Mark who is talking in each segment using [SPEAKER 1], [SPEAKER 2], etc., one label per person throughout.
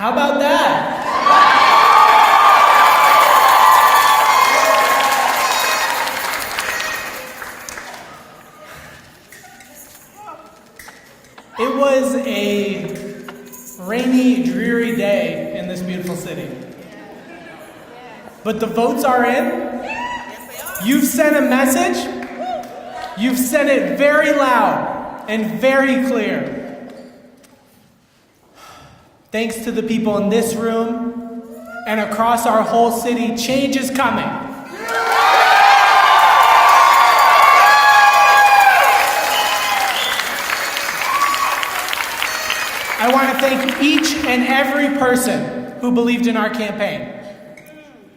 [SPEAKER 1] How about that? It was a rainy, dreary day in this beautiful city. But the votes are in. You've sent a message. You've sent it very loud and very clear. Thanks to the people in this room and across our whole city, change is coming. I want to thank each and every person who believed in our campaign.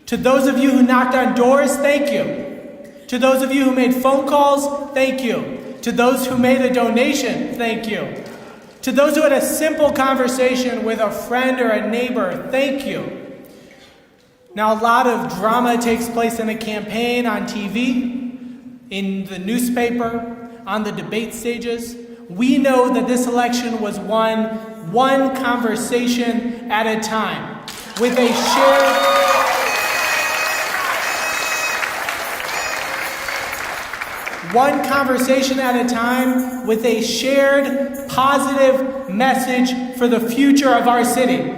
[SPEAKER 1] To those of you who knocked on doors, thank you. To those of you who made phone calls, thank you. To those who made a donation, thank you. To those who had a simple conversation with a friend or a neighbor, thank you. Now, a lot of drama takes place in a campaign, on TV, in the newspaper, on the debate stages. We know that this election was won one conversation at a time, with a shared positive message for the future of our city.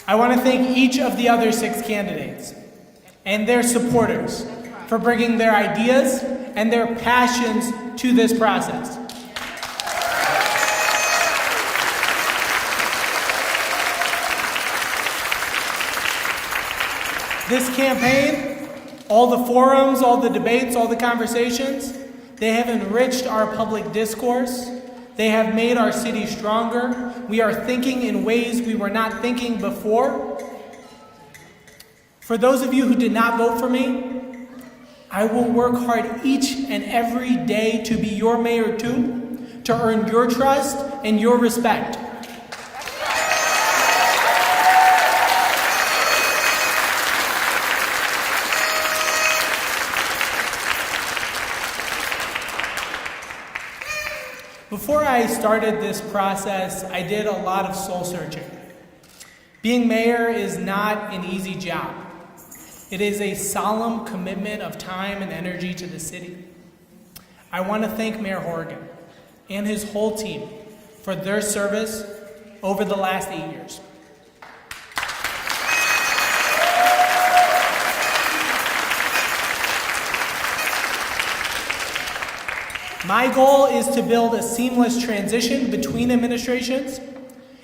[SPEAKER 1] I want to thank each of the other 6 candidates and their supporters for bringing their ideas and their passions to this process. This campaign, all the forums, all the debates, all the conversations, they have enriched our public discourse. They have made our city stronger. We are thinking in ways we were not thinking before. For those of you who did not vote for me, I will work hard each and every day to be your mayor too, to earn your trust and your respect. Before I started this process, I did a lot of soul searching. Being mayor is not an easy job. It is a solemn commitment of time and energy to the city. I want to thank Mayor Horgan and his whole team for their service over the last 8 years. My goal is to build a seamless transition between administrations,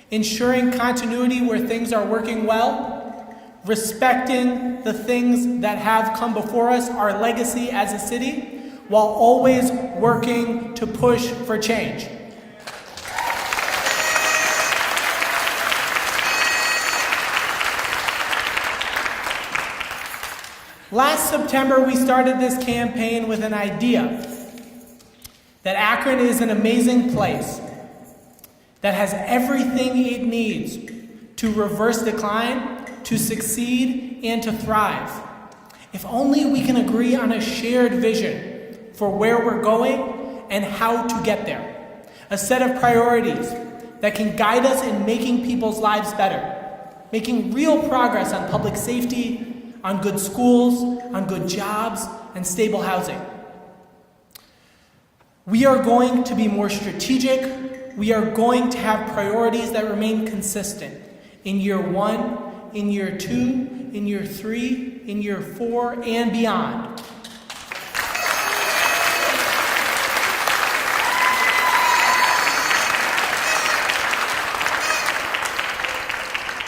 [SPEAKER 1] ensuring continuity where things are working well, respecting the things that have come before us, our legacy as a city, while always working to push for change. Last September, we started this campaign with an idea that Akron is an amazing place that has everything it needs to reverse decline, to succeed, and to thrive. If only we can agree on a shared vision for where we're going and how to get there. A set of priorities that can guide us in making people's lives better, making real progress on public safety, on good schools, on good jobs, and stable housing. We are going to be more strategic. We are going to have priorities that remain consistent in year 1, in year 2, in year 3, in year 4, and beyond.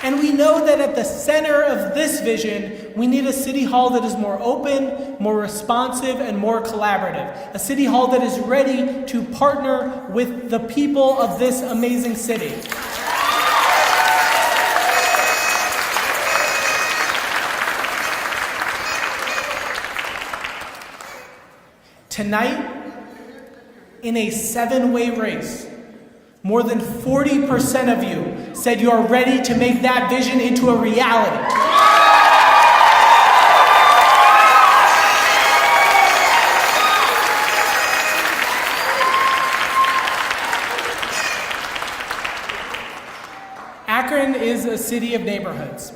[SPEAKER 1] And we know that at the center of this vision, we need a city hall that is more open, more responsive, and more collaborative. A city hall that is ready to partner with the people of this amazing city. Tonight, in a 7-way race, more than 40% of you said you are ready to make that vision into a reality. Akron is a city of neighborhoods.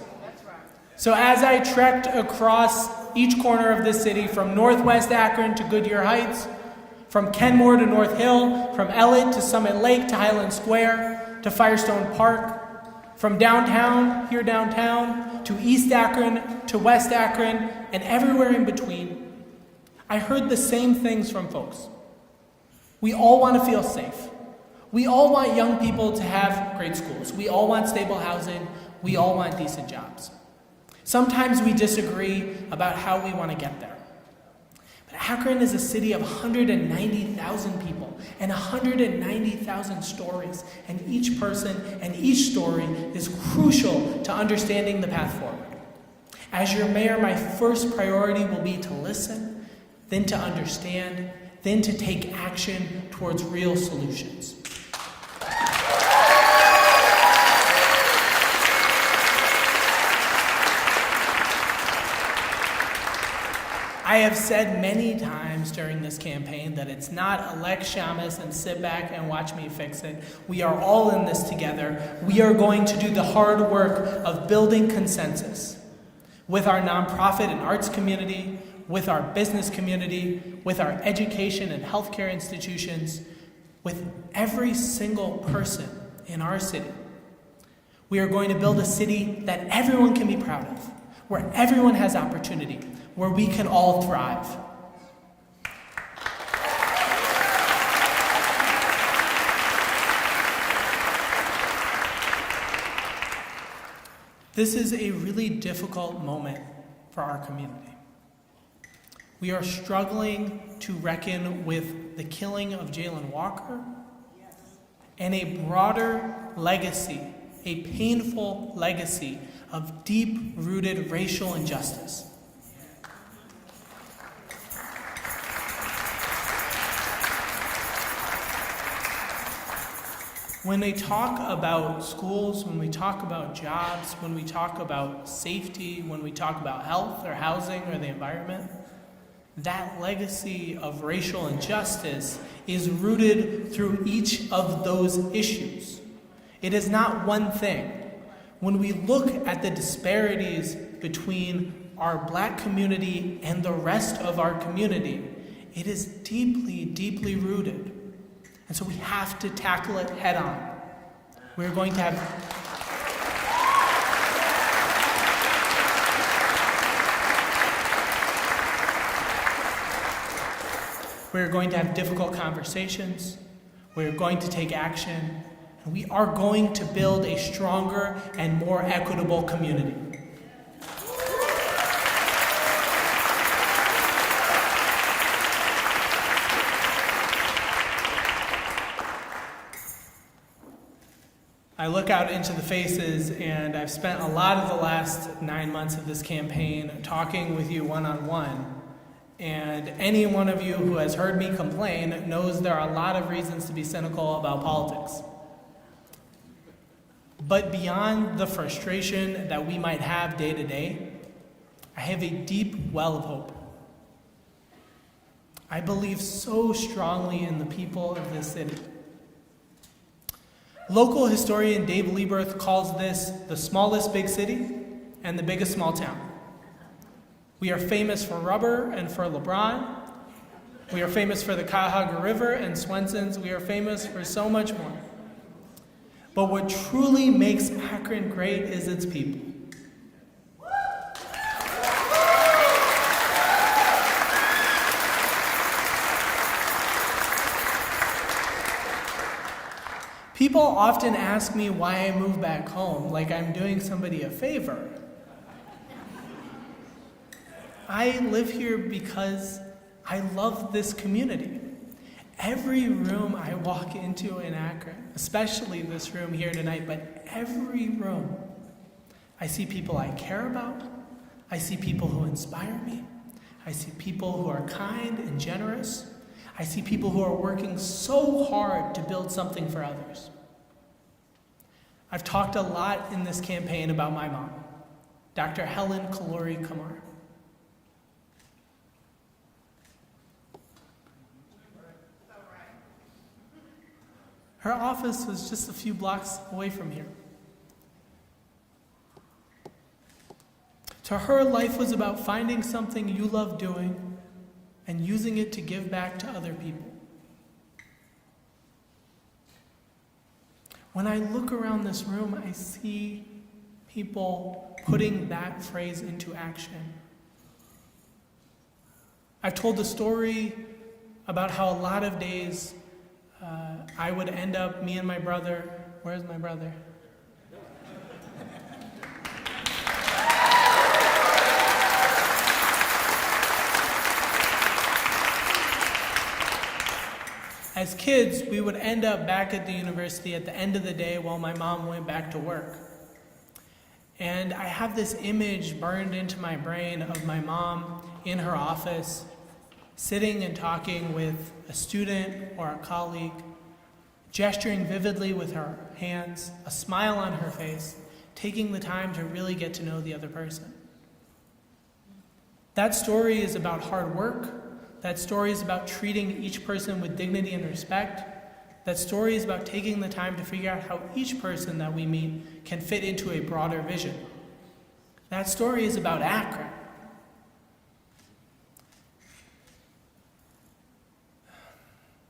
[SPEAKER 1] So as I trekked across each corner of this city, from Northwest Akron to Goodyear Heights, from Kenmore to North Hill, from Ellet to Summit Lake to Highland Square to Firestone Park, from downtown, here downtown, to East Akron, to West Akron, and everywhere in between, I heard the same things from folks. We all want to feel safe. We all want young people to have great schools. We all want stable housing. We all want decent jobs. Sometimes we disagree about how we want to get there. But Akron is a city of 190,000 people and 190,000 stories. And each person and each story is crucial to understanding the path forward. As your mayor, my first priority will be to listen, then to understand, then to take action towards real solutions. I have said many times during this campaign that it's not elect Shammas and sit back and watch me fix it. We are all in this together. We are going to do the hard work of building consensus with our nonprofit and arts community, with our business community, with our education and healthcare institutions, with every single person in our city. We are going to build a city that everyone can be proud of, where everyone has opportunity, where we can all thrive. This is a really difficult moment for our community. We are struggling to reckon with the killing of Jalen Walker and a broader legacy, a painful legacy of deep-rooted racial injustice. When we talk about schools, when we talk about jobs, when we talk about safety, when we talk about health or housing or the environment, that legacy of racial injustice is rooted through each of those issues. It is not one thing. When we look at the disparities between our Black community and the rest of our community, it is deeply, deeply rooted. And so we have to tackle it head on. We're going to have difficult conversations. We're going to take action. And we are going to build a stronger and more equitable community. I look out into the faces, and I've spent a lot of the last 9 months of this campaign talking with you one-on-one. And any one of you who has heard me complain knows there are a lot of reasons to be cynical about politics. But beyond the frustration that we might have day to day, I have a deep well of hope. I believe so strongly in the people of this city. Local historian Dave Lieberth calls this the smallest big city and the biggest small town. We are famous for rubber and for LeBron. We are famous for the Cuyahoga River and Swenson's. We are famous for so much more. But what truly makes Akron great is its people. People often ask me why I moved back home, like I'm doing somebody a favor. I live here because I love this community. Every room I walk into in Akron, especially this room here tonight, but every room, I see people I care about. I see people who inspire me. I see people who are kind and generous. I see people who are working so hard to build something for others. I've talked a lot in this campaign about my mom, Dr. Helen Kalori Kamar. Her office was just a few blocks away from here. To her, life was about finding something you love doing and using it to give back to other people. When I look around this room, I see people putting that phrase into action. I've told the story about how a lot of days I would end up, me and my brother, where's my brother? As kids, we would end up back at the university at the end of the day while my mom went back to work. And I have this image burned into my brain of my mom in her office, sitting and talking with a student or a colleague, gesturing vividly with her hands, a smile on her face, taking the time to really get to know the other person. That story is about hard work. That story is about treating each person with dignity and respect. That story is about taking the time to figure out how each person that we meet can fit into a broader vision. That story is about Akron.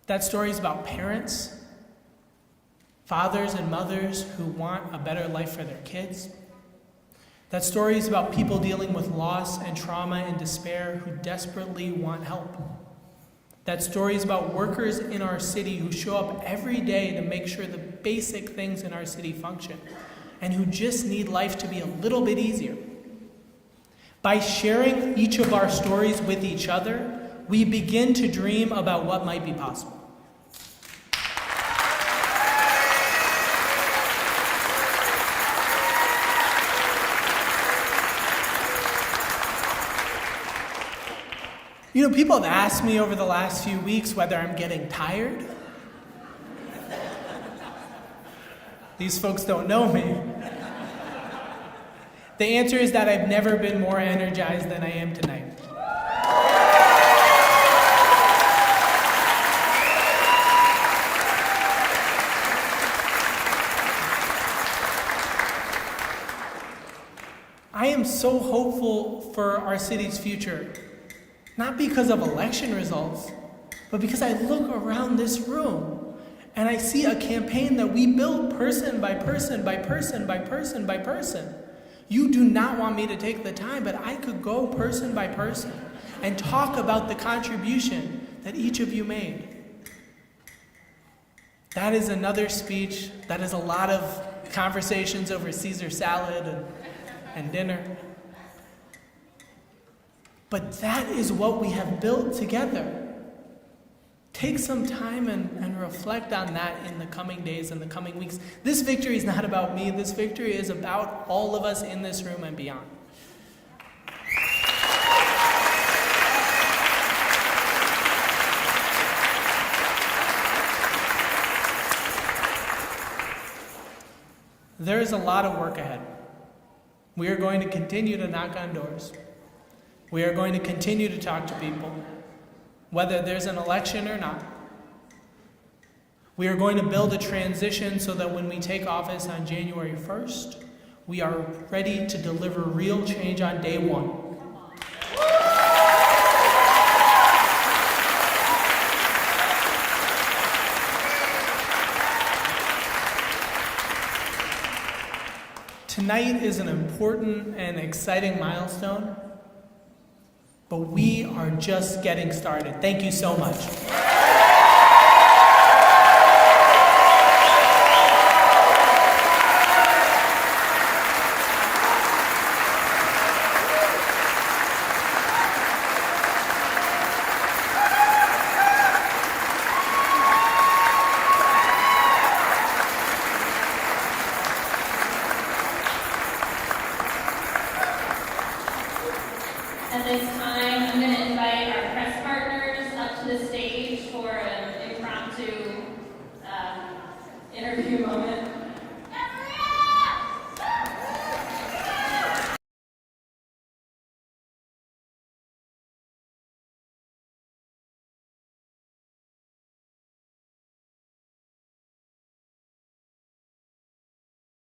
[SPEAKER 1] That story is about parents, fathers and mothers who want a better life for their kids. That story is about people dealing with loss and trauma and despair who desperately want help. That story is about workers in our city who show up every day to make sure the basic things in our city function and who just need life to be a little bit easier. By sharing each of our stories with each other, we begin to dream about what might be possible. You know, people have asked me over the last few weeks whether I'm getting tired. These folks don't know me. The answer is that I've never been more energized than I am tonight. I am so hopeful for our city's future. Not because of election results, but because I look around this room and I see a campaign that we build person by person by person by person by person. You do not want me to take the time, but I could go person by person and talk about the contribution that each of you made. That is another speech. That is a lot of conversations over Caesar salad and dinner. But that is what we have built together. Take some time and reflect on that in the coming days and the coming weeks. This victory is not about me. This victory is about all of us in this room and beyond. There is a lot of work ahead. We are going to continue to knock on doors. We are going to continue to talk to people, whether there's an election or not. We are going to build a transition so that when we take office on January 1st, we are ready to deliver real change on day one. Tonight is an important and exciting milestone. But we are just getting started. Thank you so much.
[SPEAKER 2] At this time, I'm going to invite our press partners up to the stage for an impromptu interview moment.